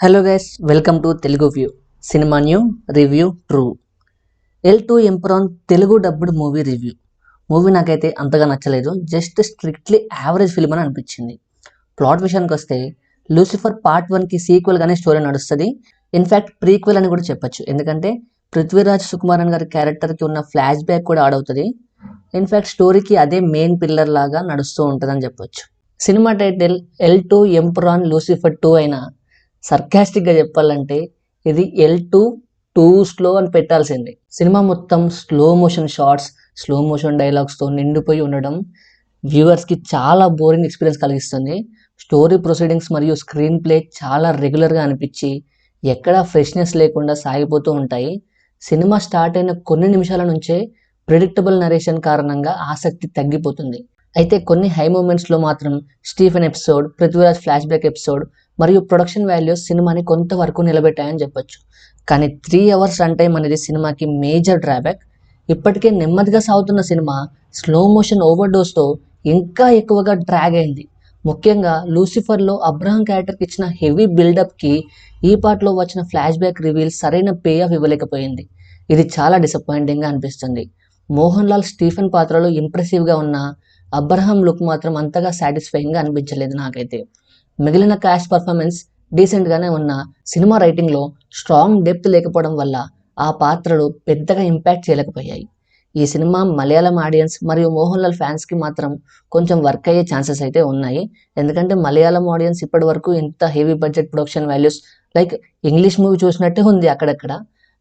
Hello guys, welcome to Telugu view cinema new review true. L2 Empuraan Telugu dubbed movie review. Movie నాకైతే అంతగా నచ్చలేదు. Just strictly average film అని అనిపించింది. Plot విషయానికి వస్తే లూసిఫర్ పార్ట్ 1కి సీక్వెల్గానే స్టోరీ నడుస్తుంది. ఇన్ఫ్యాక్ట్ ప్రీక్వెల్ అని కూడా చెప్పొచ్చు. ఎందుకంటే పృథ్వీరాజ్ సుకుమారన్ గారి క్యారెక్టర్కి ఉన్న ఫ్లాష్ బ్యాక్ కూడా ఆడవుతుంది. ఇన్ఫ్యాక్ట్ స్టోరీకి అదే మెయిన్ పిల్లర్ లాగా నడుస్తూ ఉంటుందని చెప్పొచ్చు. సినిమా టైటిల్ L2 ఎంపరాన్ లూసిఫర్ 2 అయినా సర్కాస్టిక్గా చెప్పాలంటే ఇది L2 టూ స్లో అని పెట్టాల్సింది. సినిమా మొత్తం slow motion shots, slow motion డైలాగ్స్తో నిండిపోయి ఉండడం వ్యూవర్స్కి చాలా బోరింగ్ ఎక్స్పీరియన్స్ కలిగిస్తుంది. స్టోరీ ప్రొసీడింగ్స్ మరియు స్క్రీన్ ప్లే చాలా రెగ్యులర్గా అనిపించి ఎక్కడా ఫ్రెష్నెస్ లేకుండా సాగిపోతూ ఉంటాయి. సినిమా స్టార్ట్ అయిన కొన్ని నిమిషాల నుంచే ప్రిడిక్టబుల్ నరేషన్ కారణంగా ఆసక్తి తగ్గిపోతుంది. అయితే కొన్ని హై మూమెంట్స్లో మాత్రం Stephen episode, Prithviraj flash back episode మరియు ప్రొడక్షన్ వాల్యూస్ సినిమాని కొంతవరకు నిలబెట్టాయని చెప్పొచ్చు. కానీ 3 అవర్స్ రన్ టైం అనేది సినిమాకి మేజర్ డ్రాబ్యాక్. ఇప్పటికే నెమ్మదిగా సాగుతున్న సినిమా స్లో మోషన్ ఓవర్ డోస్తో ఇంకా ఎక్కువగా డ్రాగ్ అయింది. ముఖ్యంగా లూసిఫర్లో అబ్రహం క్యారెక్టర్కి ఇచ్చిన హెవీ బిల్డప్కి ఈ పార్ట్లో వచ్చిన ఫ్లాష్ బ్యాక్ రివీల్ సరైన పే ఆఫ్ ఇవ్వలేకపోయింది. ఇది చాలా డిసప్పాయింటింగ్గా అనిపిస్తుంది. మోహన్ లాల్ స్టీఫెన్ పాత్రలో ఇంప్రెసివ్గా ఉన్న అబ్రహం లుక్ మాత్రం అంతగా సాటిస్ఫైయింగ్గా అనిపించలేదు నాకైతే. మిగిలిన క్యాస్ట్ పర్ఫార్మెన్స్ డీసెంట్గానే ఉన్న సినిమా రైటింగ్లో స్ట్రాంగ్ డెప్త్ లేకపోవడం వల్ల ఆ పాత్రలు పెద్దగా ఇంపాక్ట్ చేయలేకపోయాయి. ఈ సినిమా మలయాళం ఆడియన్స్ మరియు మోహన్ లాల్ ఫ్యాన్స్కి మాత్రం కొంచెం వర్క్ అయ్యే ఛాన్సెస్ అయితే ఉన్నాయి. ఎందుకంటే మలయాళం ఆడియన్స్ ఇప్పటి వరకు ఇంత heavy budget production values like English movie చూసినట్టే ఉంది అక్కడక్కడ.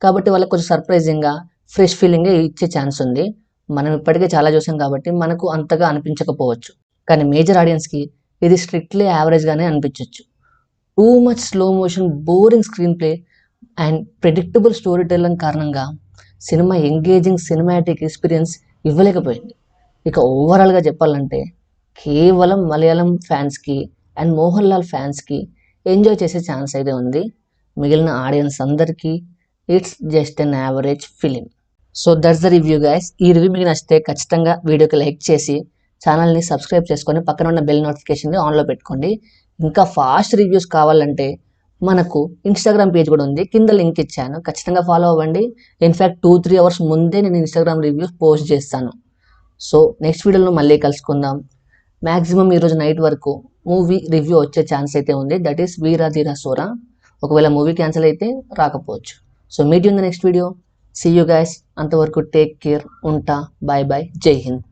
కాబట్టి వాళ్ళకి కొంచెం సర్ప్రైజింగ్గా ఫ్రెష్ ఫీలింగే ఇచ్చే ఛాన్స్ ఉంది. మనం ఇప్పటికే చాలా చూసాం కాబట్టి మనకు అంతగా అనిపించకపోవచ్చు. కానీ మేజర్ ఆడియన్స్కి ఇది స్ట్రిక్ట్లీ యావరేజ్గానే అనిపించవచ్చు. Too much slow motion, boring screen play and predictable story telling కారణంగా సినిమా ఎంగేజింగ్ సినిమాటిక్ ఎక్స్పీరియన్స్ ఇవ్వలేకపోయింది. ఇక ఓవరాల్గా చెప్పాలంటే కేవలం మలయాళం ఫ్యాన్స్కి అండ్ మోహన్ లాల్ ఫ్యాన్స్కి ఎంజాయ్ చేసే ఛాన్స్ అయితే ఉంది. మిగిలిన ఆడియన్స్ అందరికీ it's just an average film. So that's the review guys. ఈ రివ్యూ మీకు నచ్చితే ఖచ్చితంగా వీడియోకి లైక్ చేసి ఛానల్ని సబ్స్క్రైబ్ చేసుకొని పక్కన ఉన్న బెల్ నోటిఫికేషన్ని ఆన్లో పెట్టుకోండి. ఇంకా ఫాస్ట్ రివ్యూస్ కావాలంటే మనకు ఇన్స్టాగ్రామ్ పేజ్ కూడా ఉంది, కింద లింక్ ఇచ్చాను, ఖచ్చితంగా ఫాలో అవ్వండి. ఇన్ఫ్యాక్ట్ 2-3 అవర్స్ ముందే నేను ఇన్స్టాగ్రామ్ రివ్యూస్ పోస్ట్ చేస్తాను. సో నెక్స్ట్ వీడియోలో మళ్ళీ కలుసుకుందాం. మ్యాక్సిమం ఈరోజు నైట్ వరకు మూవీ రివ్యూ వచ్చే ఛాన్స్ అయితే ఉంది, దట్ ఈస్ వీరాధీరా సోరా. ఒకవేళ మూవీ క్యాన్సిల్ అయితే రాకపోవచ్చు. So meet you in the next video. See you guys. అంతవరకు టేక్ కేర్. ఉంటా. Bye bye. జై హింద్.